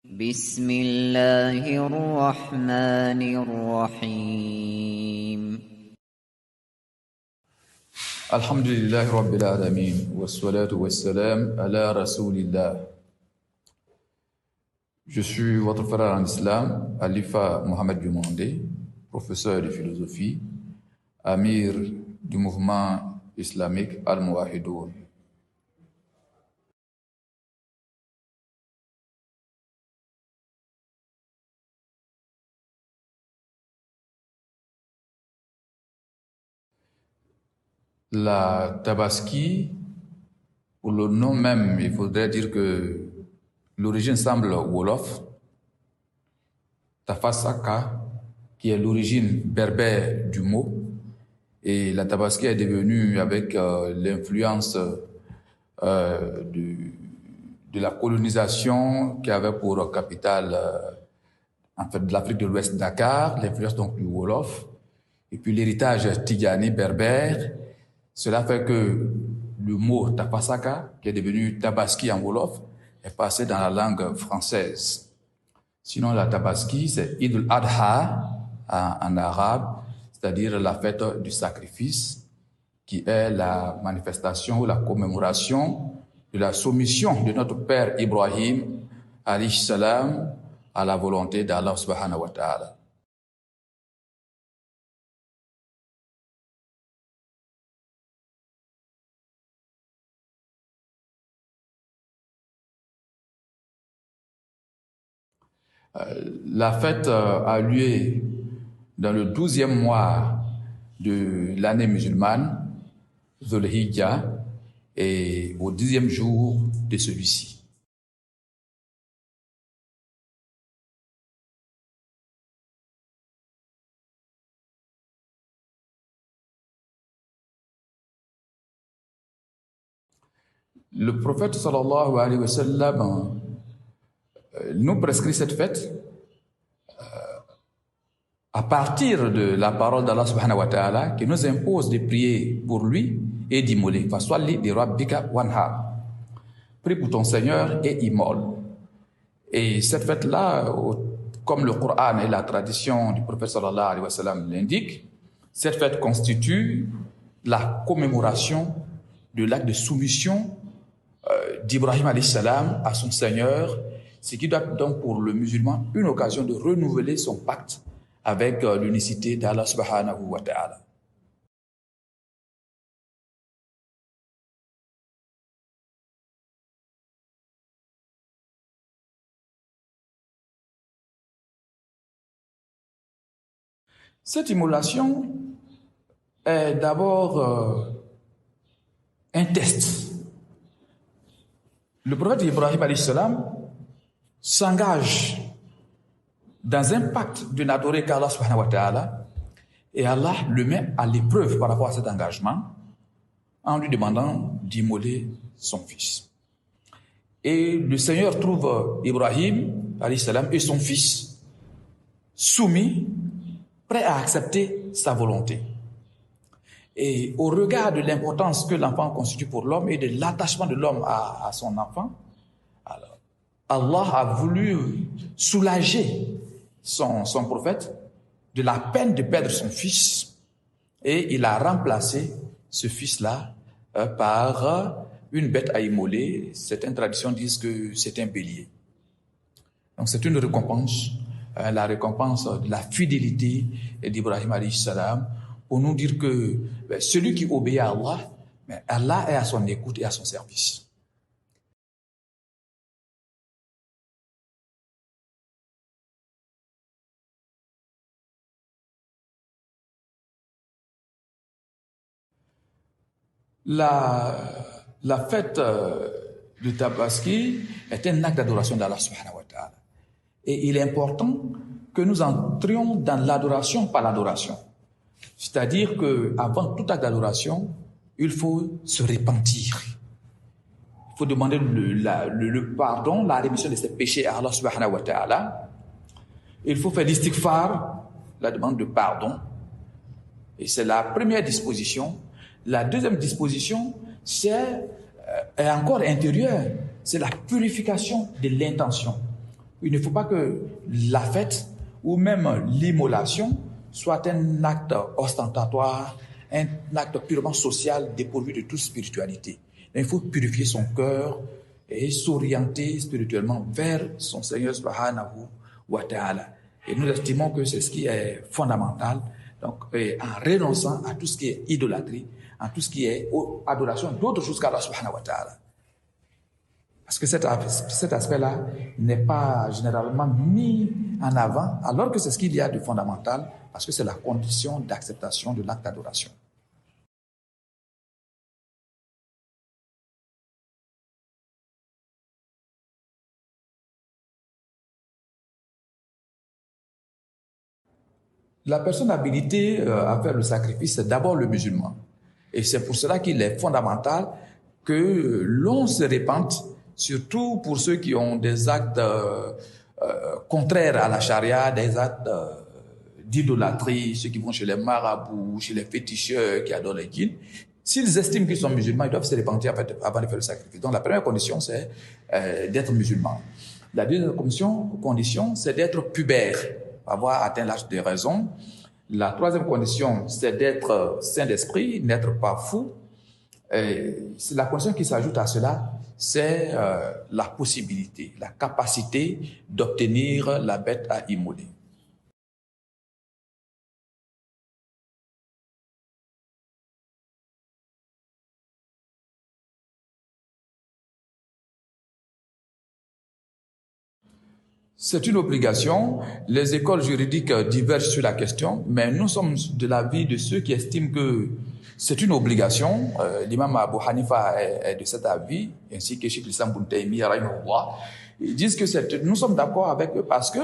بسم الله الرحمن الرحيم الحمد لله رب العالمين والصلاة والسلام على رسول الله. Je suis votre frère en islam, Alifa Mohamed Diomandé, professeur de philosophie, amir du mouvement islamique Al-Muwahidoun. La Tabaski, pour le nom même, il faudrait dire que l'origine semble Wolof. Tafasaka, qui est l'origine berbère du mot. Et la Tabaski est devenue, avec l'influence de la colonisation qui avait pour capitale en fait, de l'Afrique de l'Ouest, Dakar, l'influence donc du Wolof, et puis l'héritage Tidjani berbère. Cela fait que le mot Tapasaka, qui est devenu Tabaski en Wolof, est passé dans la langue française. Sinon, la Tabaski, c'est Eid al-Adha en arabe, c'est-à-dire la fête du sacrifice, qui est la manifestation ou la commémoration de la soumission de notre père Ibrahim, alayhi salam, à la volonté d'Allah subhanahu wa ta'ala. La fête a lieu dans le 12e mois de l'année musulmane, Dhul Hijjah, et au 10e jour de celui-ci. Le prophète sallallahu alayhi wa sallam nous prescrit cette fête à partir de la parole d'Allah subhanahu wa ta'ala qui nous impose de prier pour lui et d'immoler. Faswalli li rabbika wanhar. Prie pour ton Seigneur et immole. Et cette fête-là, comme le Coran et la tradition du prophète sallallahu alayhi wa sallam l'indiquent, cette fête constitue la commémoration de l'acte de soumission d'Ibrahim alayhi salam à son Seigneur, ce qui doit donc pour le musulman une occasion de renouveler son pacte avec l'unicité d'Allah subhanahu wa ta'ala. Cette immolation est d'abord un test. Le prophète Ibrahim alayhi salam s'engage dans un pacte de n'adorer qu'Allah subhanahu wa ta'ala, et Allah le met à l'épreuve par rapport à cet engagement en lui demandant d'immoler son fils. Et le Seigneur trouve Ibrahim alayhi salam et son fils soumis, prêts à accepter sa volonté. Et au regard de l'importance que l'enfant constitue pour l'homme et de l'attachement de l'homme à son enfant, alors, Allah a voulu soulager son prophète de la peine de perdre son fils, et il a remplacé ce fils-là par une bête à immoler. Certaines traditions disent que c'est un bélier. Donc c'est une récompense, la récompense de la fidélité d'Ibrahim alayhi salam, pour nous dire que celui qui obéit à Allah, Allah est à son écoute et à son service. La fête de Tabaski est un acte d'adoration d'Allah subhanahu wa ta'ala. Et il est important que nous entrions dans l'adoration par l'adoration. C'est-à-dire qu'avant tout acte d'adoration, il faut se repentir. Il faut demander le pardon, la rémission de ses péchés à Allah subhanahu wa ta'ala. Il faut faire l'istighfar, la demande de pardon. Et c'est la première disposition. La deuxième disposition, est encore intérieure. C'est la purification de l'intention. Il ne faut pas que la fête ou même l'immolation soit un acte ostentatoire, un acte purement social dépourvu de toute spiritualité. Il faut purifier son cœur et s'orienter spirituellement vers son Seigneur subhanahu wa ta'ala. Et nous estimons que c'est ce qui est fondamental. Donc, en renonçant à tout ce qui est idolâtrie, à tout ce qui est adoration d'autres choses qu'Allah subhanahu wa ta'ala. Parce que cet aspect-là n'est pas généralement mis en avant, alors que c'est ce qu'il y a de fondamental, parce que c'est la condition d'acceptation de l'acte d'adoration. La personne habilitée à faire le sacrifice, c'est d'abord le musulman. Et c'est pour cela qu'il est fondamental que l'on se répande, surtout pour ceux qui ont des actes contraires à la charia, des actes d'idolâtrie, ceux qui vont chez les marabouts, chez les féticheurs qui adorent les djinns. S'ils estiment qu'ils sont musulmans, ils doivent se repentir avant de faire le sacrifice. Donc la première condition, c'est d'être musulman. La deuxième condition, c'est d'être pubère, avoir atteint l'âge de raison. La troisième condition, c'est d'être saint d'esprit, n'être pas fou. C'est la condition qui s'ajoute à cela, c'est la possibilité, la capacité d'obtenir la bête à immoler. C'est une obligation. Les écoles juridiques divergent sur la question, mais nous sommes de l'avis de ceux qui estiment que c'est une obligation. L'imam Abu Hanifa est de cet avis, ainsi que Cheikh l'Islam Ibn Taymiyyah, ils disent que nous sommes d'accord avec eux parce que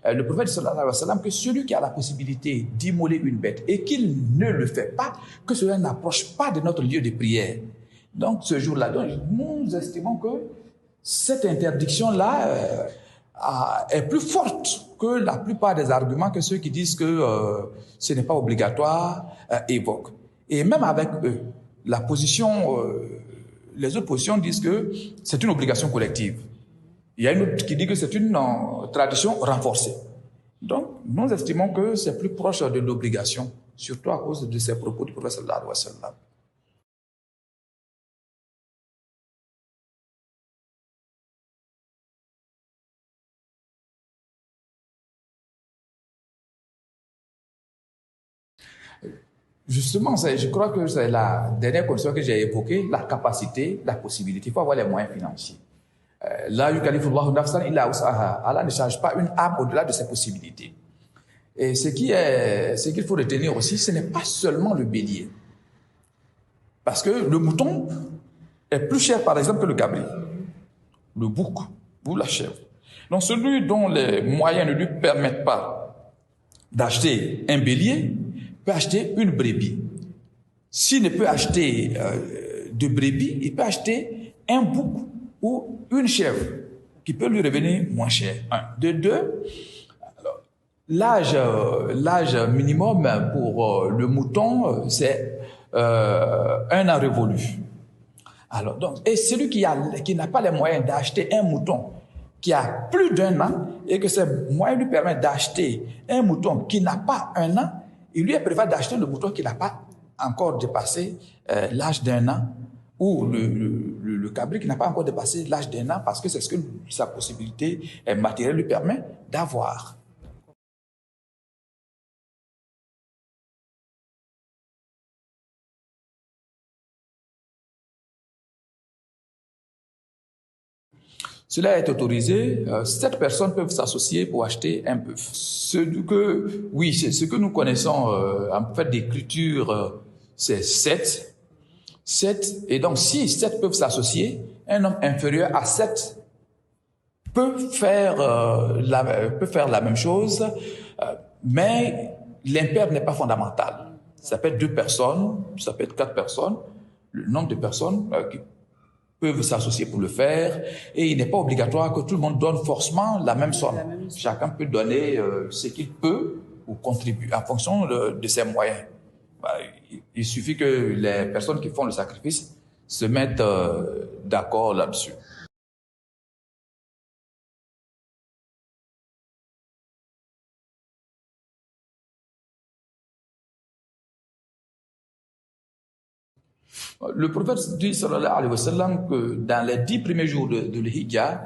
le prophète sallallahu alayhi wa sallam, que celui qui a la possibilité d'immoler une bête et qu'il ne le fait pas, que cela n'approche pas de notre lieu de prière. Donc ce jour-là, nous estimons que cette interdiction-là est plus forte que la plupart des arguments que ceux qui disent que ce n'est pas obligatoire évoquent. Et même avec eux, les autres positions disent que c'est une obligation collective. Il y a une autre qui dit que c'est une tradition renforcée. Donc, nous estimons que c'est plus proche de l'obligation, surtout à cause de ces propos du prophète sallallahu alayhi wa sallam. Justement, je crois que c'est la dernière condition que j'ai évoquée, la capacité, la possibilité. Il faut avoir les moyens financiers. Allah ne charge pas une âme au-delà de ses possibilités. Et ce qu'il faut retenir aussi, ce n'est pas seulement le bélier. Parce que le mouton est plus cher, par exemple, que le cabri, le bouc ou la chèvre. Donc, celui dont les moyens ne lui permettent pas d'acheter un bélier peut acheter une brebis. S'il ne peut acheter de brebis, il peut acheter un bouc ou une chèvre qui peut lui revenir moins cher. De deux, l'âge minimum pour le mouton, c'est 1 an révolu. Alors, donc, et celui qui n'a pas les moyens d'acheter un mouton qui a plus d'1 an et que ces moyens lui permettent d'acheter un mouton qui n'a pas 1 an, il lui est préférable d'acheter le mouton qui n'a pas encore dépassé l'âge d'1 an ou le cabri qui n'a pas encore dépassé l'âge d'1 an parce que c'est ce que sa possibilité matérielle lui permet d'avoir. Cela est autorisé. 7 personnes peuvent s'associer pour acheter un bœuf. Ce que nous connaissons en fait d'écriture, c'est 7. 7. Et donc, si 7 peuvent s'associer, un homme inférieur à 7 peut faire la même chose, mais l'impair n'est pas fondamental. Ça peut être 2 personnes, ça peut être 4 personnes. Le nombre de personnes qui peuvent s'associer pour le faire, et il n'est pas obligatoire que tout le monde donne forcément la même somme. Chacun peut donner ce qu'il peut ou contribuer en fonction de ses moyens. Il suffit que les personnes qui font le sacrifice se mettent d'accord là-dessus. Le prophète dit, sallallahu alayhi wa sallam, que dans les 10 premiers jours de l'Hijjah,